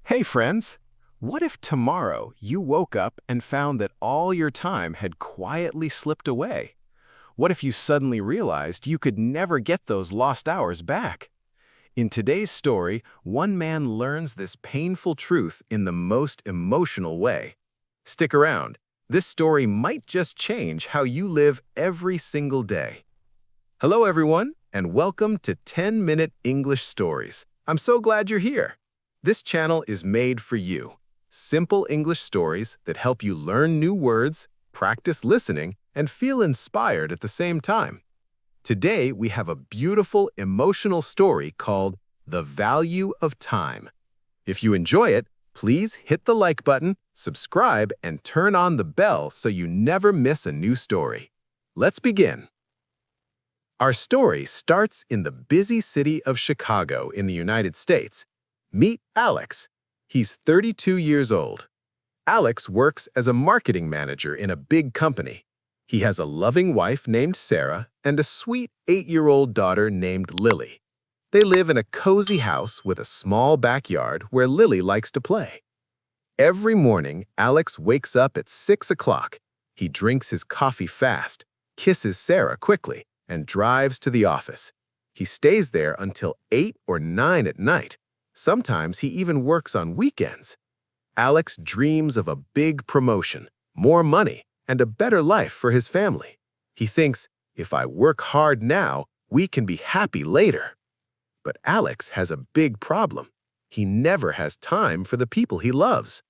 Hey friends, what if tomorrow you woke up and found that all your time had quietly slipped away? What if you suddenly realized you could never get those lost hours back? In today's story, one man learns this painful truth in the most emotional way. Stick around. This story might just change how you live every single day. Hello everyone, and welcome to 10-Minute English Stories. I'm so glad you're here. This channel is made for you. Simple English stories that help you learn new words, practice listening, and feel inspired at the same time. Today, we have a beautiful, emotional story called The Value of Time. If you enjoy it, please hit the like button, subscribe, and turn on the bell so you never miss a new story. Let's begin. Our story starts in the busy city of Chicago in the United States. Meet Alex. He's 32 years old. Alex works as a marketing manager in a big company. He has a loving wife named Sarah and a sweet 8-year-old daughter named Lily. They live in a cozy house with a small backyard where Lily likes to play. Every morning, Alex wakes up at 6 o'clock. He drinks his coffee fast, kisses Sarah quickly, and drives to the office. He stays there until 8 or 9 at night. Sometimes he even works on weekends. Alex dreams of a big promotion, more money, and a better life for his family. He thinks, if I work hard now, we can be happy later. But Alex has a big problem. He never has time for the people he loves.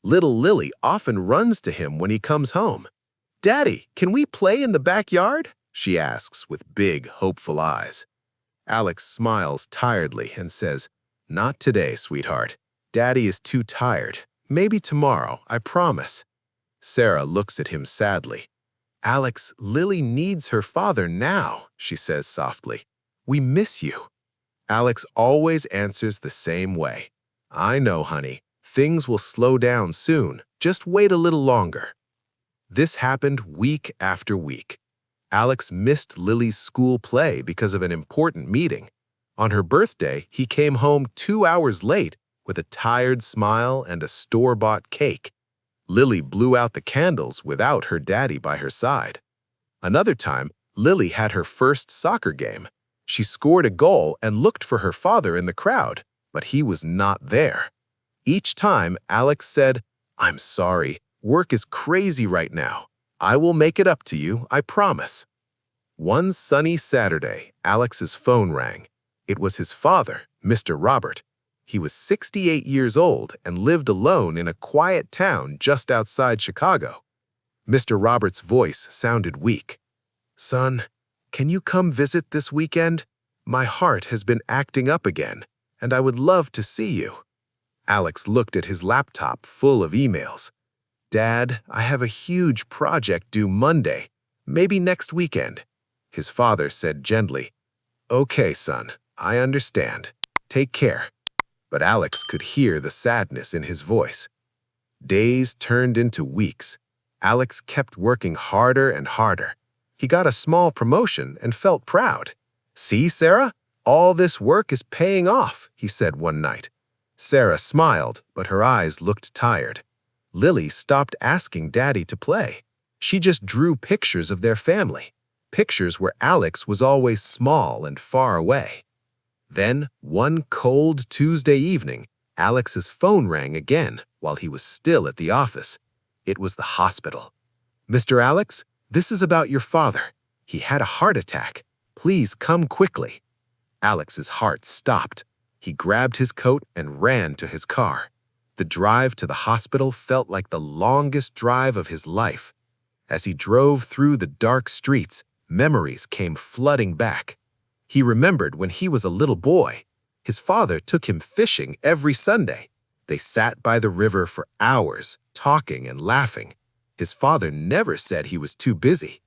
Little Lily often runs to him when he comes home. "Daddy, can we play in the backyard?" she asks with big, hopeful eyes. Alex smiles tiredly and says, "Not today, sweetheart. Daddy is too tired. Maybe tomorrow, I promise." Sarah looks at him sadly. "Alex, Lily needs her father now," she says softly. "We miss you." Alex always answers the same way. "I know, honey. Things will slow down soon. Just wait a little longer." This happened week after week. Alex missed Lily's school play because of an important meeting. On her birthday, he came home 2 hours late with a tired smile and a store-bought cake. Lily blew out the candles without her daddy by her side. Another time, Lily had her first soccer game. She scored a goal and looked for her father in the crowd, but he was not there. Each time, Alex said, "I'm sorry, work is crazy right now. I will make it up to you, I promise." One sunny Saturday, Alex's phone rang. It was his father, Mr. Robert. He was 68 years old and lived alone in a quiet town just outside Chicago. Mr. Robert's voice sounded weak. "Son, can you come visit this weekend? My heart has been acting up again, and I would love to see you." Alex looked at his laptop full of emails. "Dad, I have a huge project due Monday, maybe next weekend." His father said gently, "Okay, son, I understand. Take care." But Alex could hear the sadness in his voice. Days turned into weeks. Alex kept working harder and harder. He got a small promotion and felt proud. "See, Sarah? All this work is paying off," he said one night. Sarah smiled, but her eyes looked tired. Lily stopped asking Daddy to play. She just drew pictures of their family, pictures where Alex was always small and far away. Then, one cold Tuesday evening, Alex's phone rang again while he was still at the office. It was the hospital. "Mr. Alex, this is about your father. He had a heart attack. Please come quickly." Alex's heart stopped. He grabbed his coat and ran to his car. The drive to the hospital felt like the longest drive of his life. As he drove through the dark streets, memories came flooding back. He remembered when he was a little boy. His father took him fishing every Sunday. They sat by the river for hours, talking and laughing. His father never said he was too busy.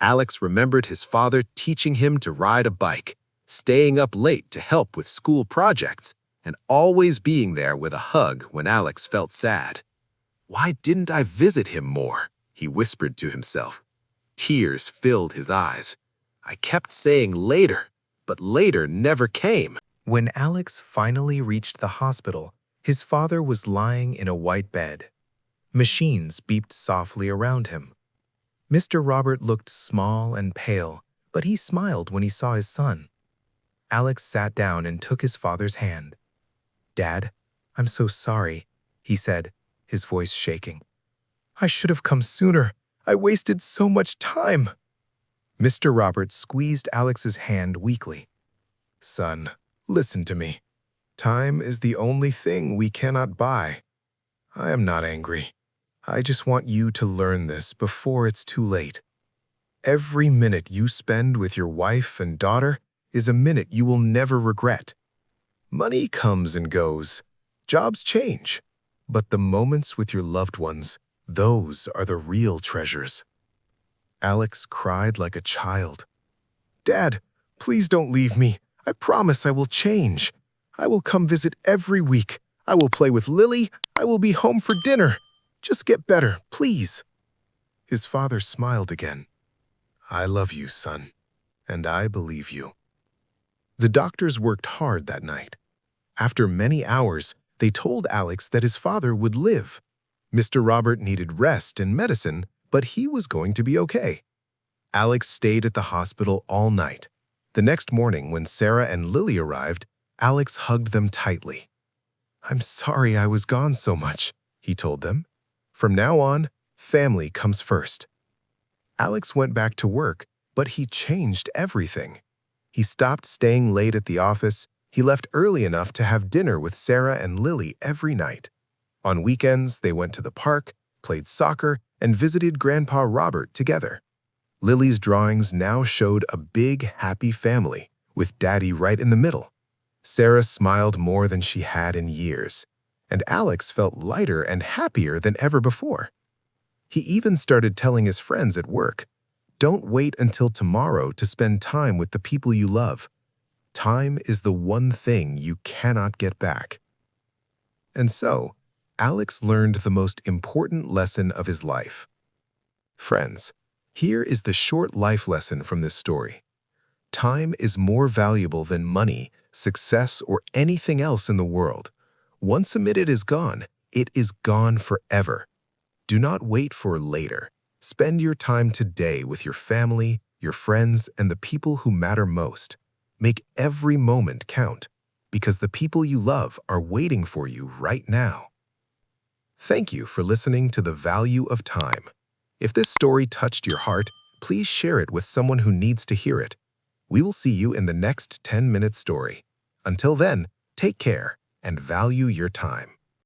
Alex remembered his father teaching him to ride a bike, staying up late to help with school projects, and always being there with a hug when Alex felt sad. "Why didn't I visit him more?" he whispered to himself. Tears filled his eyes. "I kept saying later, but later never came." When Alex finally reached the hospital, His father was lying in a white bed. Machines beeped softly around him. Mr. Robert looked small and pale, but he smiled when he saw his son. Alex sat down and took his father's hand. "Dad, I'm so sorry," he said, his voice shaking. "I should have come sooner. I wasted so much time." Mr. Robert squeezed Alex's hand weakly. "Son, listen to me. Time is the only thing we cannot buy. I am not angry. I just want you to learn this before it's too late. Every minute you spend with your wife and daughter is a minute you will never regret. Money comes and goes. Jobs change. But the moments with your loved ones, those are the real treasures." Alex cried like a child. "Dad, please don't leave me. I promise I will change. I will come visit every week. I will play with Lily. I will be home for dinner. Just get better, please." His father smiled again. "I love you, son, and I believe you." The doctors worked hard that night. After many hours, they told Alex that his father would live. Mr. Robert needed rest and medicine, but he was going to be okay. Alex stayed at the hospital all night. The next morning, when Sarah and Lily arrived, Alex hugged them tightly. "I'm sorry I was gone so much," he told them. "From now on, family comes first." Alex went back to work, but he changed everything. He stopped staying late at the office. He left early enough to have dinner with Sarah and Lily every night. On weekends, they went to the park, played soccer, and visited Grandpa Robert together. Lily's drawings now showed a big, happy family, with Daddy right in the middle. Sarah smiled more than she had in years, and Alex felt lighter and happier than ever before. He even started telling his friends at work, "Don't wait until tomorrow to spend time with the people you love. Time is the one thing you cannot get back." And so, Alex learned the most important lesson of his life. Friends, here is the short life lesson from this story. Time is more valuable than money, success, or anything else in the world. Once a minute is gone, it is gone forever. Do not wait for later. Spend your time today with your family, your friends, and the people who matter most. Make every moment count, because the people you love are waiting for you right now. Thank you for listening to The Value of Time. If this story touched your heart, please share it with someone who needs to hear it. We will see you in the next 10-minute story. Until then, take care and value your time.